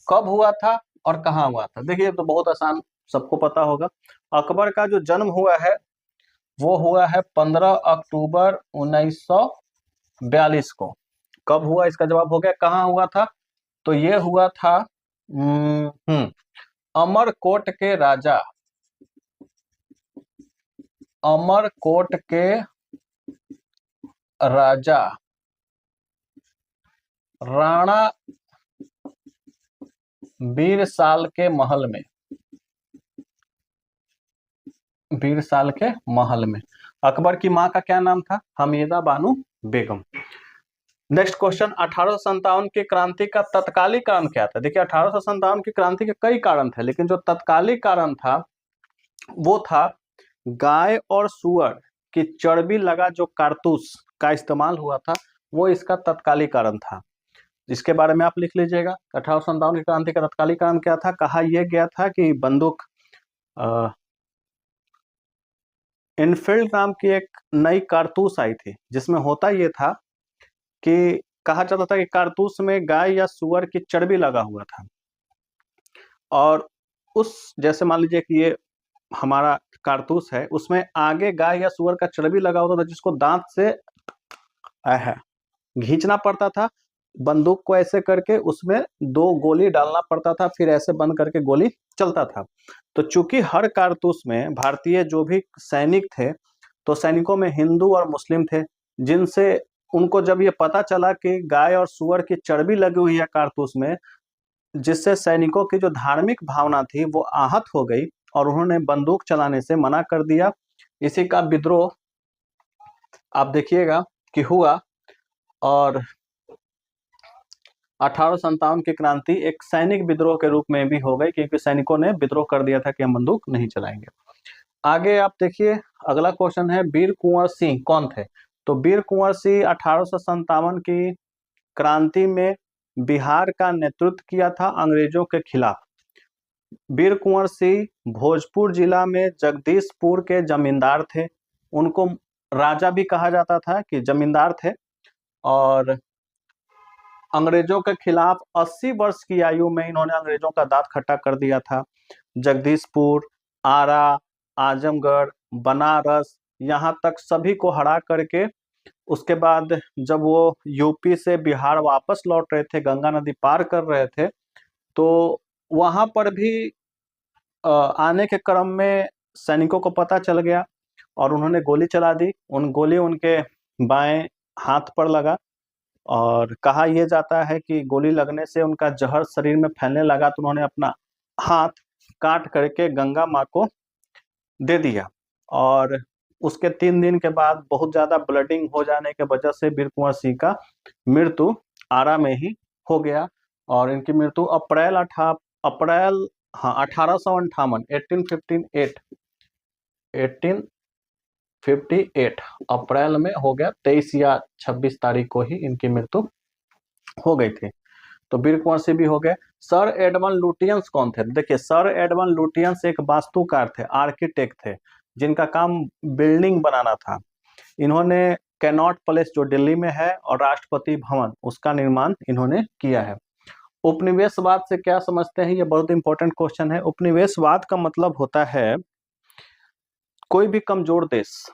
कब हुआ था और कहाँ हुआ था। देखिए, तो बहुत आसान, सबको पता होगा। अकबर का जो जन्म हुआ है वो हुआ है 15 अक्टूबर 1942 को। कब हुआ इसका जवाब हो गया। कहाँ हुआ था? तो ये हुआ था अमरकोट के राजा राणा बीरसाल के महल में। अकबर की मां का क्या नाम था? हमीदा बानो बेगम। नेक्स्ट क्वेश्चन, 1857 की क्रांति का तत्कालिक कारण क्या था। देखिए, 1857 की क्रांति के कई कारण थे, लेकिन जो तत्कालिक कारण था वो था गाय और सुअर की चर्बी लगा जो कारतूस का इस्तेमाल हुआ था, वो इसका तत्कालिक कारण था। इसके बारे में आप लिख लीजिएगा। 1857 की क्रांति का तत्कालिक कारण क्या था? कहा यह गया था कि बंदूक इनफील्ड नाम की एक नई कारतूस आई थी, जिसमें होता यह था कि कहा जाता था कि कारतूस में गाय या सुअर की चर्बी लगा हुआ था। और जैसे मान लीजिए कि ये हमारा कारतूस है, उसमें आगे गाय या सुअर का चर्बी लगा होता था, जिसको दांत से घींचना पड़ता था। बंदूक को ऐसे करके उसमें 2 गोली डालना पड़ता था, फिर ऐसे बंद करके गोली चलता था। तो चूंकि हर कारतूस में भारतीय जो भी सैनिक थे, तो सैनिकों में हिंदू और मुस्लिम थे, जिनसे उनको जब ये पता चला कि गाय और सुअर की चर्बी लगी हुई है कारतूस में, जिससे सैनिकों की जो धार्मिक भावना थी वो आहत हो गई और उन्होंने बंदूक चलाने से मना कर दिया। इसी का विद्रोह आप देखिएगा कि हुआ। और 1857 की क्रांति एक सैनिक विद्रोह के रूप में भी हो गई, क्योंकि सैनिकों ने विद्रोह कर दिया था कि हम बंदूक नहीं चलाएंगे। आगे आप देखिए, अगला क्वेश्चन है वीर कुंवर सिंह कौन थे। तो वीर कुंवर सिंह 1857 की क्रांति में बिहार का नेतृत्व किया था अंग्रेजों के खिलाफ। वीर कुंवर सिंह भोजपुर जिला में जगदीशपुर के जमींदार थे। उनको राजा भी कहा जाता था कि जमींदार थे। और अंग्रेजों के खिलाफ 80 वर्ष की आयु में इन्होंने अंग्रेजों का दांत खट्टा कर दिया था। जगदीशपुर, आरा, आजमगढ़, बनारस, यहाँ तक सभी को हरा करके उसके बाद जब वो यूपी से बिहार वापस लौट रहे थे, गंगा नदी पार कर रहे थे, तो वहां पर भी आने के क्रम में सैनिकों को पता चल गया और उन्होंने गोली चला दी। गोली उनके बाएं हाथ पर लगा और कहा यह जाता है कि गोली लगने से उनका जहर शरीर में फैलने लगा, तो उन्होंने अपना हाथ काट करके गंगा माँ को दे दिया। और उसके 3 दिन के बाद बहुत ज्यादा ब्लडिंग हो जाने के वजह से वीर कुंवर सिंह का मृत्यु आरा में ही हो गया। और इनकी मृत्यु अप्रैल 1858 1858 अप्रैल में हो गया। 23 या 26 तारीख को ही इनकी मृत्यु हो गई थी। तो वीर कुंवर सिंह भी हो गए। सर एडमंड लुटियंस कौन थे? देखिए, सर एडमंड लुटियंस एक वास्तुकार थे, आर्किटेक्ट थे, जिनका काम बिल्डिंग बनाना था। इन्होंने कैनॉट पैलेस जो दिल्ली में है और राष्ट्रपति भवन, उसका निर्माण इन्होंने किया है। उपनिवेशवाद से क्या समझते हैं? ये बहुत इंपॉर्टेंट क्वेश्चन है। उपनिवेशवाद का मतलब होता है कोई भी कमजोर देश।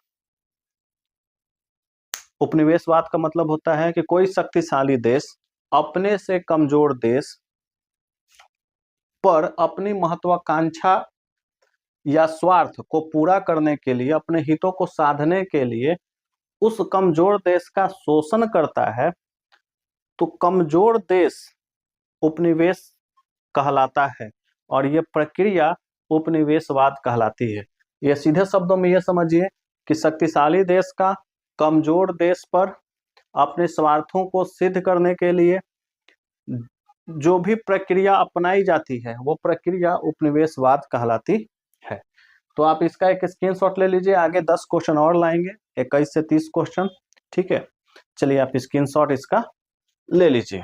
उपनिवेशवाद का मतलब होता है कि कोई शक्तिशाली देश अपने से कमजोर देश पर अपनी महत्वाकांक्षा या स्वार्थ को पूरा करने के लिए, अपने हितों को साधने के लिए उस कमजोर देश का शोषण करता है। तो कमजोर देश उपनिवेश कहलाता है और ये प्रक्रिया उपनिवेशवाद कहलाती है। ये सीधे शब्दों में ये समझिए कि शक्तिशाली देश का कमजोर देश पर अपने स्वार्थों को सिद्ध करने के लिए जो भी प्रक्रिया अपनाई जाती है वो प्रक्रिया उपनिवेशवाद कहलाती है। तो आप इसका एक स्क्रीनशॉट ले लीजिए, आगे 10 क्वेश्चन और लाएंगे, 21 से 30 क्वेश्चन। ठीक है, चलिए आप स्क्रीनशॉट इसका ले लीजिए।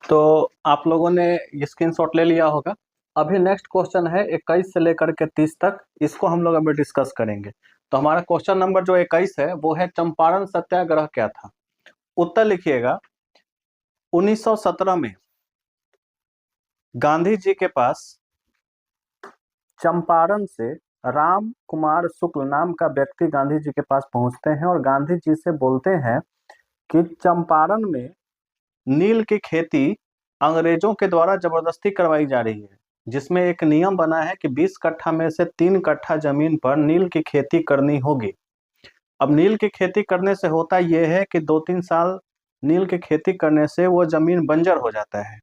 तो आप लोगों ने स्क्रीनशॉट ले लिया होगा। अभी नेक्स्ट क्वेश्चन है 21 से लेकर के 30 तक, इसको हम लोग अभी डिस्कस करेंगे। तो हमारा क्वेश्चन नंबर जो 21 है वो है चंपारण सत्याग्रह क्या था? उत्तर लिखिएगा। 1917 में गांधी जी के पास चंपारण से राम कुमार शुक्ल नाम का व्यक्ति गांधी जी के पास पहुंचते हैं और गांधी जी से बोलते हैं कि चंपारण में नील की खेती अंग्रेजों के द्वारा जबरदस्ती करवाई जा रही है, जिसमें एक नियम बना है कि 20 कट्ठा में से 3 कट्ठा जमीन पर नील की खेती करनी होगी। अब नील की खेती करने से होता यह है कि 2-3 साल नील की खेती करने से वो जमीन बंजर हो जाता है।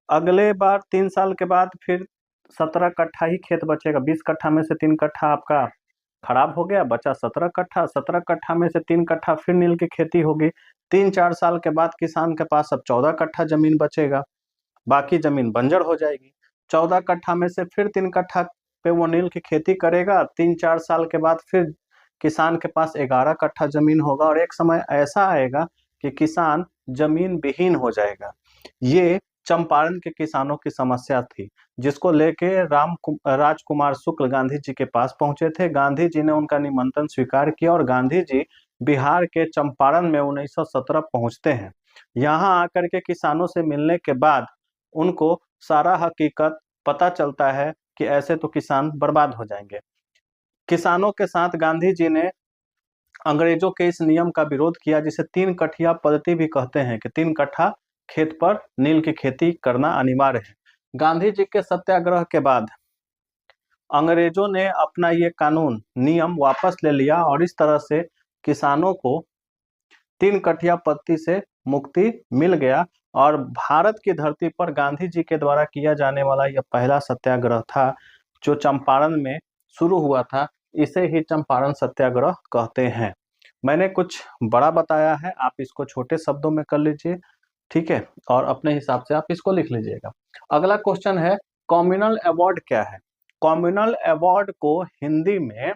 अगले बार 3 साल के बाद फिर 17 कट्ठा ही खेत बचेगा। 20 कट्ठा में से 3 कट्ठा आपका खराब हो गया, बचा 17 कट्ठा। 17 कट्ठा में से 3 कट्ठा फिर नील की खेती होगी। 3-4 साल के बाद किसान के पास अब 14 कट्ठा जमीन बचेगा, बाकी जमीन बंजर हो जाएगी। 14 कट्ठा में से फिर 3 कट्ठा पे वो नील की खेती करेगा। 3-4 साल के बाद फिर किसान के पास 11 कट्ठा जमीन होगा और एक समय ऐसा आएगा कि किसान जमीन विहीन हो जाएगा। ये चंपारण के किसानों की समस्या थी, जिसको लेके राजकुमार शुक्ल गांधी जी के पास पहुंचे थे। गांधी जी ने उनका निमंत्रण स्वीकार किया और गांधी जी बिहार के चंपारण में 1917 पहुंचते हैं। यहाँ आकर के किसानों से मिलने के बाद उनको सारा हकीकत पता चलता है कि ऐसे तो किसान बर्बाद हो जाएंगे। किसानों के साथ गांधी जी ने अंग्रेजों के इस नियम का विरोध किया, जिसे 3 कट्ठिया पद्धति भी कहते हैं कि 3 कट्ठा खेत पर नील की खेती करना अनिवार्य है। गांधी जी के सत्याग्रह के बाद अंग्रेजों ने अपना ये कानून नियम वापस ले लिया और इस तरह से किसानों को 3 कट्ठिया पद्धति से मुक्ति मिल गया और भारत की धरती पर गांधी जी के द्वारा किया जाने वाला यह पहला सत्याग्रह था जो चंपारण में शुरू हुआ था। इसे ही चंपारण सत्याग्रह कहते हैं। मैंने कुछ बड़ा बताया है, आप इसको छोटे शब्दों में कर लीजिए, ठीक है, और अपने हिसाब से आप इसको लिख लीजिएगा। अगला क्वेश्चन है कम्युनल अवार्ड क्या है? कम्युनल अवार्ड को हिंदी में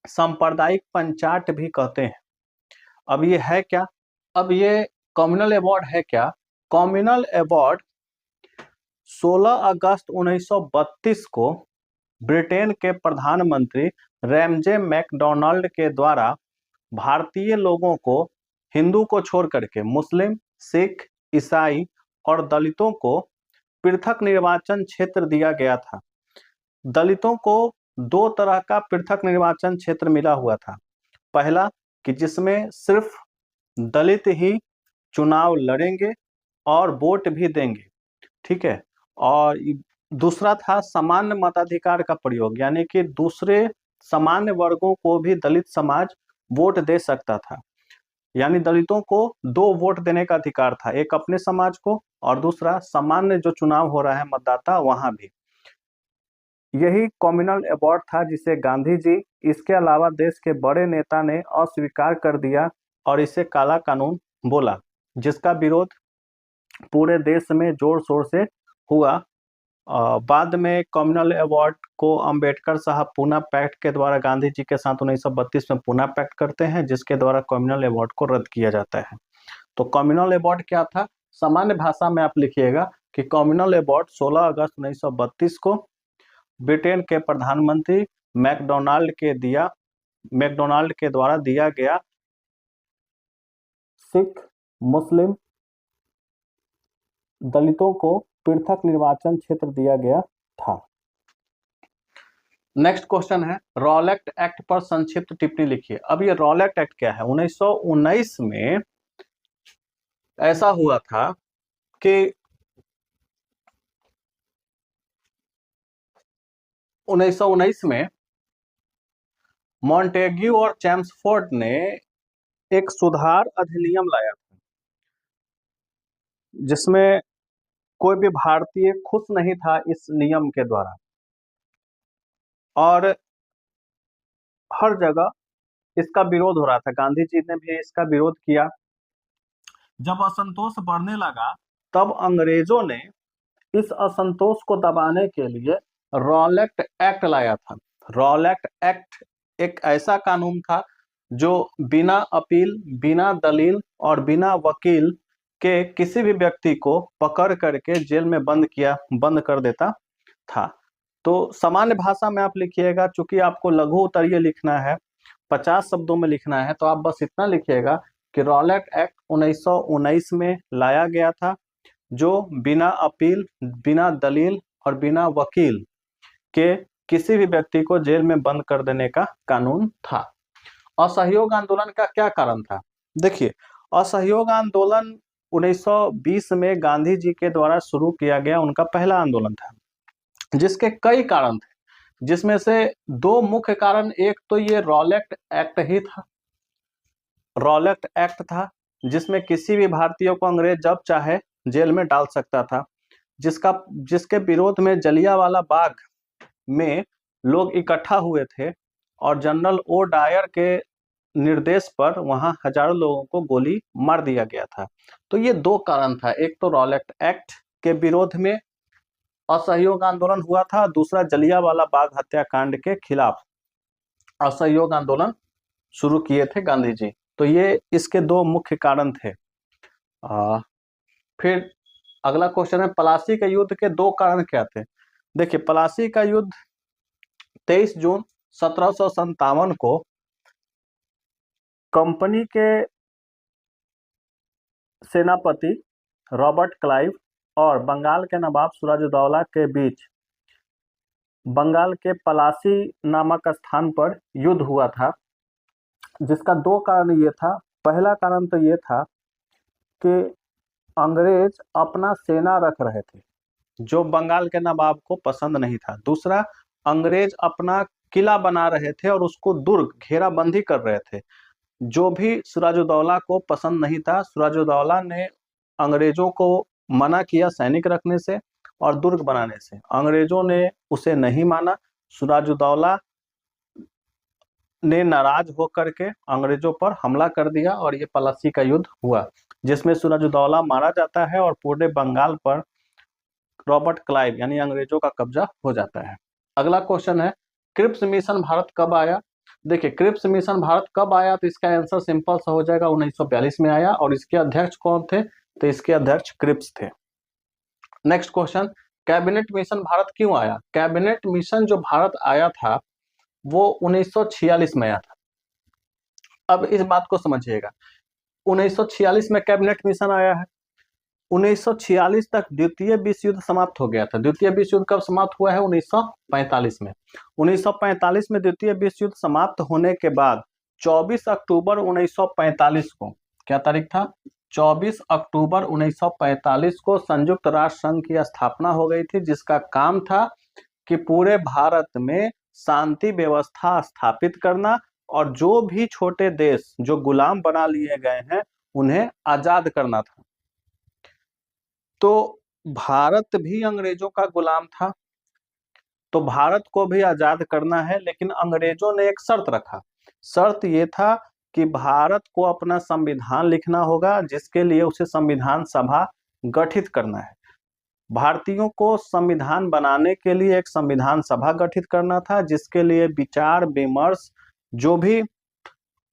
सांप्रदायिक पंचाट भी कहते हैं। अब ये है क्या? अब ये कम्युनल अवार्ड है क्या? कम्युनल अवार्ड 16 अगस्त 1932 को ब्रिटेन के प्रधानमंत्री रैमजे मैकडोनाल्ड के द्वारा भारतीय लोगों को, हिंदू को छोड़ करके मुस्लिम, सिख, ईसाई और दलितों को पृथक निर्वाचन क्षेत्र दिया गया था। दलितों को 2 तरह का पृथक निर्वाचन क्षेत्र मिला हुआ था। पहला कि जिसमें सिर्फ दलित ही चुनाव लड़ेंगे और वोट भी देंगे, ठीक है। और दूसरा था सामान्य मताधिकार का प्रयोग, यानी कि दूसरे सामान्य वर्गों को भी दलित समाज वोट दे सकता था, यानी दलितों को 2 वोट देने का अधिकार था, एक अपने समाज को और दूसरा सामान्य जो चुनाव हो रहा है मतदाता वहां भी। यही कम्युनल अवार्ड था जिसे गांधी जी, इसके अलावा देश के बड़े नेता ने अस्वीकार कर दिया और इसे काला कानून बोला, जिसका विरोध पूरे देश में जोर शोर से हुआ। बाद में कम्युनल अवार्ड को अंबेडकर साहब पूना पैक्ट के द्वारा गांधी जी के साथ 1932 में पूना पैक्ट करते हैं, जिसके द्वारा कम्युनल अवार्ड को रद्द किया जाता है। तो कम्युनल अवार्ड क्या था? सामान्य भाषा में आप लिखिएगा कि कम्युनल अवार्ड 16 अगस्त 1932 को ब्रिटेन के प्रधानमंत्री मैकडोनाल्ड के द्वारा दिया गया सिख मुस्लिम दलितों को पृथक निर्वाचन क्षेत्र दिया गया था। नेक्स्ट क्वेश्चन है रॉलेट एक्ट पर संक्षिप्त टिप्पणी लिखिए। अब ये रॉलेट एक्ट क्या है? 1919 में ऐसा हुआ था कि 1919 में मॉन्टेग्यू और चैम्सफोर्ड ने एक सुधार अधिनियम लाया था, जिसमें कोई भी भारतीय खुश नहीं था इस नियम के द्वारा, और हर जगह इसका विरोध हो रहा था। गांधी जी ने भी इसका विरोध किया। जब असंतोष बढ़ने लगा तब अंग्रेजों ने इस असंतोष को दबाने के लिए रॉलेट एक्ट लाया था। रॉलेट एक्ट एक ऐसा कानून था जो बिना अपील, बिना दलील और बिना वकील के किसी भी व्यक्ति को पकड़ करके जेल में बंद कर देता था। तो सामान्य भाषा में आप लिखिएगा, चूंकि आपको लघु उत्तरीय लिखना है, 50 शब्दों में लिखना है, तो आप बस इतना लिखिएगा कि रॉलेट एक्ट 1919 में लाया गया था, जो बिना अपील, बिना दलील और बिना वकील के किसी भी व्यक्ति को जेल में बंद कर देने का कानून था। असहयोग आंदोलन का क्या कारण था? देखिए, असहयोग आंदोलन 1920 में गांधी जी के द्वारा शुरू किया गया उनका पहला आंदोलन था, जिसके कई कारण थे, जिसमें से 2 मुख्य कारण, एक तो ये रॉलेट एक्ट ही था। रॉलेट एक्ट था जिसमें किसी भी भारतीय को अंग्रेज जब चाहे जेल में डाल सकता था, जिसके विरोध में जलियांवाला बाग में लोग इकट्ठा हुए थे और जनरल ओ डायर के निर्देश पर वहां हजारों लोगों को गोली मार दिया गया था। तो ये 2 कारण था, एक तो रॉलेट एक्ट के विरोध में असहयोग आंदोलन हुआ था, दूसरा जलियांवाला बाग हत्याकांड के खिलाफ असहयोग आंदोलन शुरू किए थे गांधी जी। तो ये इसके 2 मुख्य कारण थे। फिर अगला क्वेश्चन है प्लासी के युद्ध के 2 कारण क्या थे? देखिए, प्लासी का युद्ध 23 जून 1757 को कंपनी के सेनापति रॉबर्ट क्लाइव और बंगाल के नवाब सिराजुद्दौला के बीच बंगाल के पलासी नामक स्थान पर युद्ध हुआ था, जिसका 2 कारण ये था। पहला कारण तो ये था कि अंग्रेज अपना सेना रख रहे थे, जो बंगाल के नवाब को पसंद नहीं था। दूसरा, अंग्रेज अपना किला बना रहे थे और उसको दुर्ग घेराबंदी कर रहे थे, जो भी सिराजुद्दौला को पसंद नहीं था। सिराजुद्दौला ने अंग्रेजों को मना किया सैनिक रखने से और दुर्ग बनाने से। अंग्रेजों ने उसे नहीं माना। सिराजुद्दौला ने नाराज होकर के अंग्रेजों पर हमला कर दिया और ये प्लासी का युद्ध हुआ, जिसमें सिराजुद्दौला मारा जाता है और पूरे बंगाल पर रॉबर्ट क्लाइव यानी अंग्रेजों का कब्जा हो जाता है। अगला क्वेश्चन है क्रिप्स मिशन भारत कब आया? देखिए, क्रिप्स मिशन भारत कब आया, तो इसका आंसर सिंपल सा हो जाएगा, 1942 में आया। और इसके अध्यक्ष कौन थे? तो इसके अध्यक्ष क्रिप्स थे। Next question, cabinet mission Bharat क्यों आया? कैबिनेट मिशन जो भारत आया था वो 1946 में आया था। अब इस बात को समझिएगा, 1946 में कैबिनेट मिशन आया है। 1946 तक द्वितीय विश्व युद्ध समाप्त हो गया था। द्वितीय विश्व युद्ध कब समाप्त हुआ है? 1945 में। 1945 में द्वितीय विश्व युद्ध समाप्त होने के बाद 24 अक्टूबर 1945 को, क्या तारीख था, 24 अक्टूबर 1945 को संयुक्त राष्ट्र संघ की स्थापना हो गई थी, जिसका काम था कि पूरे भारत में शांति व्यवस्था स्थापित करना और जो भी छोटे देश जो गुलाम बना लिए गए हैं उन्हें आजाद करना था। तो भारत भी अंग्रेजों का गुलाम था, तो भारत को भी आजाद करना है, लेकिन अंग्रेजों ने एक शर्त रखा। शर्त ये था कि भारत को अपना संविधान लिखना होगा, जिसके लिए उसे संविधान सभा गठित करना है। भारतीयों को संविधान बनाने के लिए एक संविधान सभा गठित करना था, जिसके लिए विचार विमर्श, जो भी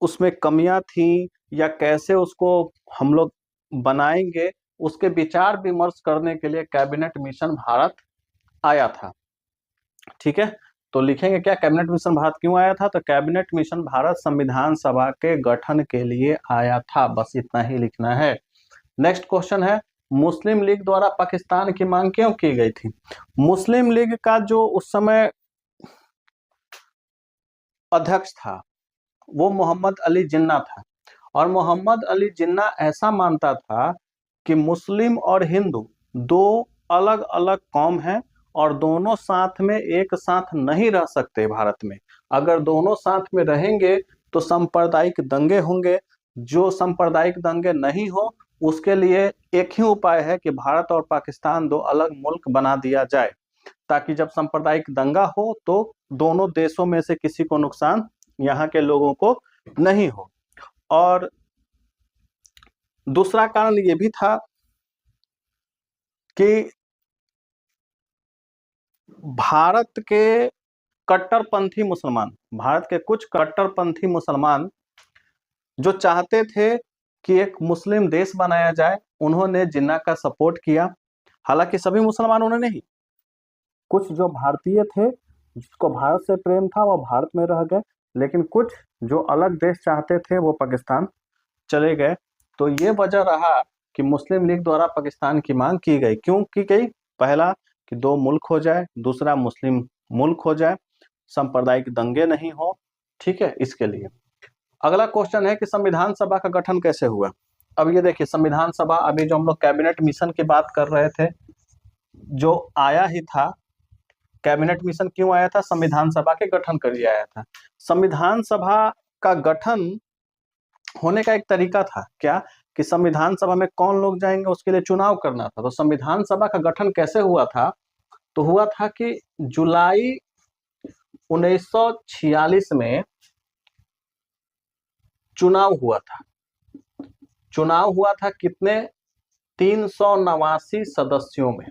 उसमें कमियां थी या कैसे उसको हम लोग बनाएंगे, उसके विचार विमर्श करने के लिए कैबिनेट मिशन भारत आया था। ठीक है, तो लिखेंगे क्या, कैबिनेट मिशन भारत क्यों आया था, तो कैबिनेट मिशन भारत संविधान सभा के गठन के लिए आया था, बस इतना ही लिखना है। नेक्स्ट क्वेश्चन है, मुस्लिम लीग द्वारा पाकिस्तान की मांग क्यों की गई थी। मुस्लिम लीग का जो उस समय अध्यक्ष था वो मोहम्मद अली जिन्ना था, और मोहम्मद अली जिन्ना ऐसा मानता था कि मुस्लिम और हिंदू दो अलग अलग कौम हैं और दोनों साथ में एक साथ नहीं रह सकते भारत में। अगर दोनों साथ में रहेंगे तो सांप्रदायिक दंगे होंगे, जो सांप्रदायिक दंगे नहीं हो उसके लिए एक ही उपाय है कि भारत और पाकिस्तान दो अलग मुल्क बना दिया जाए, ताकि जब सांप्रदायिक दंगा हो तो दोनों देशों में से किसी को नुकसान यहाँ के लोगों को नहीं हो। और दूसरा कारण ये भी था कि भारत के कट्टरपंथी मुसलमान, भारत के कुछ कट्टरपंथी मुसलमान जो चाहते थे कि एक मुस्लिम देश बनाया जाए, उन्होंने जिन्ना का सपोर्ट किया। हालांकि सभी मुसलमानों ने नहीं, कुछ जो भारतीय थे जिसको भारत से प्रेम था वो भारत में रह गए, लेकिन कुछ जो अलग देश चाहते थे वो पाकिस्तान चले गए। तो ये वजह रहा कि मुस्लिम लीग द्वारा पाकिस्तान की मांग की गई। क्यों की गई, पहला कि दो मुल्क हो जाए, दूसरा मुस्लिम मुल्क हो जाए, सांप्रदायिक दंगे नहीं हो, ठीक है, इसके लिए। अगला क्वेश्चन है कि संविधान सभा का गठन कैसे हुआ। अब ये देखिए, संविधान सभा, अभी जो हम लोग कैबिनेट मिशन की बात कर रहे थे, जो आया ही था, कैबिनेट मिशन क्यों आया था, संविधान सभा के गठन के लिए आया था। संविधान सभा का गठन होने का एक तरीका था क्या, कि संविधान सभा में कौन लोग जाएंगे उसके लिए चुनाव करना था। तो संविधान सभा का गठन कैसे हुआ था, तो हुआ था कि जुलाई 1946 में चुनाव हुआ था। चुनाव हुआ था कितने, 389 सदस्यों में।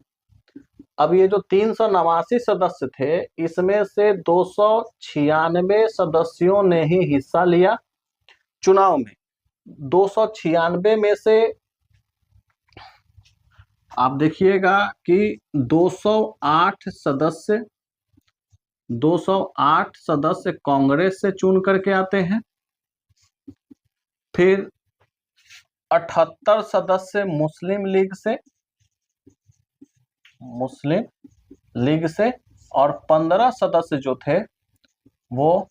अब ये जो 389 सदस्य थे, इसमें से 296 सदस्यों ने ही हिस्सा लिया चुनाव में। 296 में से आप देखिएगा कि 208 सदस्य कांग्रेस से चुन करके आते हैं, फिर 78 सदस्य मुस्लिम लीग से और 15 सदस्य जो थे वो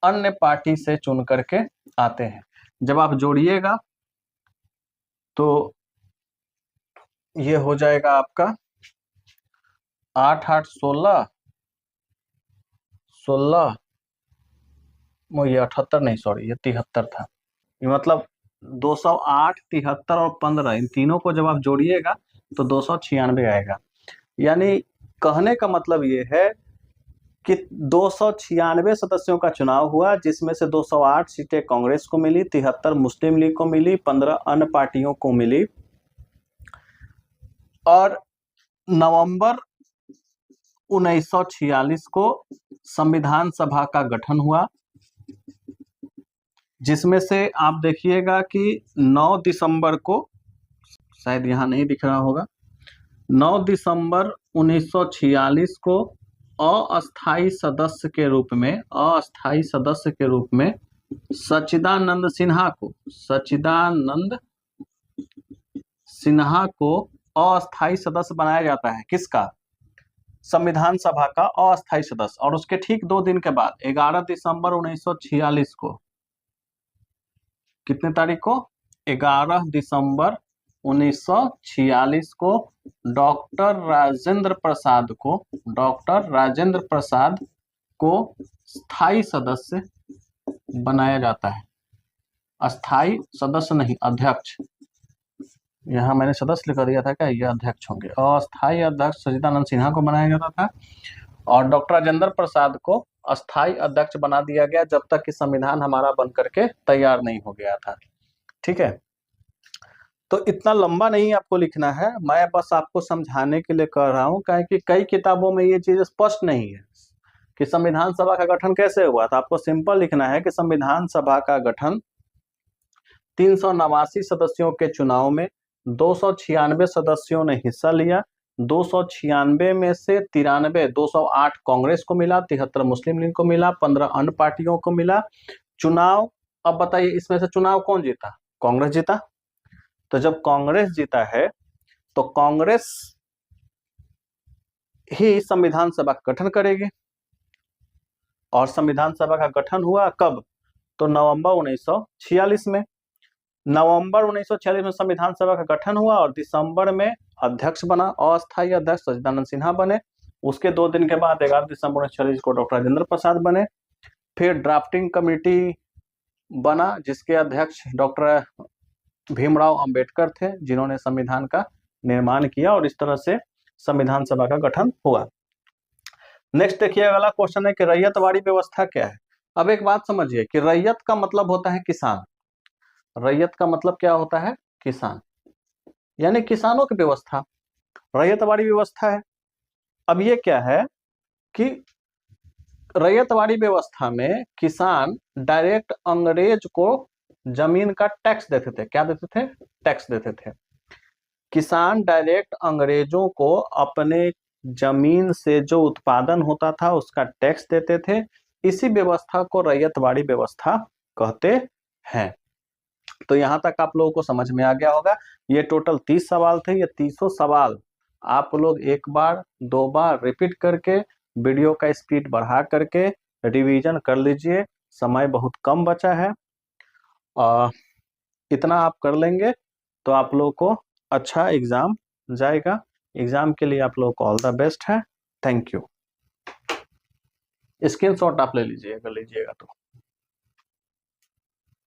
अन्य पार्टी से चुन करके आते हैं। जब आप जोड़िएगा तो ये हो जाएगा आपका 8 8 16 ये 78 नहीं, सॉरी ये 73 था। ये मतलब 208, 73 और 15, इन तीनों को जब आप जोड़िएगा तो 296 आएगा। यानी कहने का मतलब ये है कि 296 सदस्यों का चुनाव हुआ, जिसमें से 208 सीटें कांग्रेस को मिली, 73 मुस्लिम लीग को मिली, 15 अन्य पार्टियों को मिली। और नवंबर 1946 को संविधान सभा का गठन हुआ, जिसमें से आप देखिएगा कि 9 दिसंबर को, शायद यहाँ नहीं दिख रहा होगा, 9 दिसंबर 1946 को अस्थायी सदस्य के रूप में सच्चिदानंद सिन्हा को अस्थायी सदस्य बनाया जाता है। किसका, संविधान सभा का अस्थायी सदस्य, और उसके ठीक 2 दिन के बाद 11 दिसंबर 1946 को, कितने तारीख को, 11 दिसंबर 1946 को डॉक्टर राजेंद्र प्रसाद को स्थायी सदस्य बनाया जाता है। अस्थायी सदस्य नहीं, अध्यक्ष, यहाँ मैंने सदस्य लिख दिया था क्या, ये अध्यक्ष होंगे। अस्थायी अध्यक्ष सच्चिदानंद सिन्हा को बनाया जाता था, और डॉक्टर राजेंद्र प्रसाद को अस्थायी अध्यक्ष बना दिया गया जब तक कि संविधान हमारा बन करके तैयार नहीं हो गया था। ठीक है, तो इतना लंबा नहीं आपको लिखना है, मैं बस आपको समझाने के लिए कर रहा हूँ, कि कई किताबों में ये चीज स्पष्ट नहीं है कि संविधान सभा का गठन कैसे हुआ था। आपको सिंपल लिखना है कि संविधान सभा का गठन 389 सदस्यों के चुनाव में 296 सदस्यों ने हिस्सा लिया। 296 में से 93, 208 कांग्रेस को मिला, 73 मुस्लिम लीग को मिला, 15 अन्य पार्टियों को मिला। चुनाव, अब बताइए इसमें से चुनाव कौन जीता, कांग्रेस जीता। तो जब कांग्रेस जीता है तो कांग्रेस ही संविधान सभा का गठन करेगी, और संविधान सभा का गठन हुआ कब, तो नवंबर 1946 में। नवंबर 1946 में संविधान सभा का गठन हुआ, और दिसंबर में अध्यक्ष बना, अस्थायी अध्यक्ष सच्चिदानंद सिन्हा बने। उसके 2 दिन के बाद 11 दिसंबर 1946 को डॉक्टर राजेंद्र प्रसाद बने। फिर ड्राफ्टिंग कमेटी बना, जिसके अध्यक्ष डॉक्टर भीमराव अंबेडकर थे, जिन्होंने संविधान का निर्माण किया, और इस तरह से संविधान सभा का गठन हुआ। नेक्स्ट देखिए, अगला क्वेश्चन है कि रैयतवाड़ी व्यवस्था क्या है। अब एक बात समझिए कि रैयत का मतलब होता है किसान। रैयत का मतलब क्या होता है, किसान, यानी किसानों की व्यवस्था रैयतवाड़ी व्यवस्था है। अब ये क्या है कि रैयतवाड़ी व्यवस्था में किसान डायरेक्ट अंग्रेज को जमीन का टैक्स देते थे। क्या देते थे, टैक्स देते थे। किसान डायरेक्ट अंग्रेजों को अपने जमीन से जो उत्पादन होता था उसका टैक्स देते थे। इसी व्यवस्था को रैयतवाड़ी व्यवस्था कहते हैं। तो यहां तक आप लोगों को समझ में आ गया होगा। ये टोटल 30 सवाल थे। ये 30 सवाल आप लोग एक बार 2 बार रिपीट करके वीडियो का स्पीड बढ़ा करके रिवीजन कर लीजिए। समय बहुत कम बचा है, इतना आप कर लेंगे तो आप लोगों को अच्छा एग्जाम जाएगा। एग्जाम के लिए आप लोगों को ऑल द बेस्ट है। Thank you. स्क्रीनशॉट आप ले लीजिएगा तो।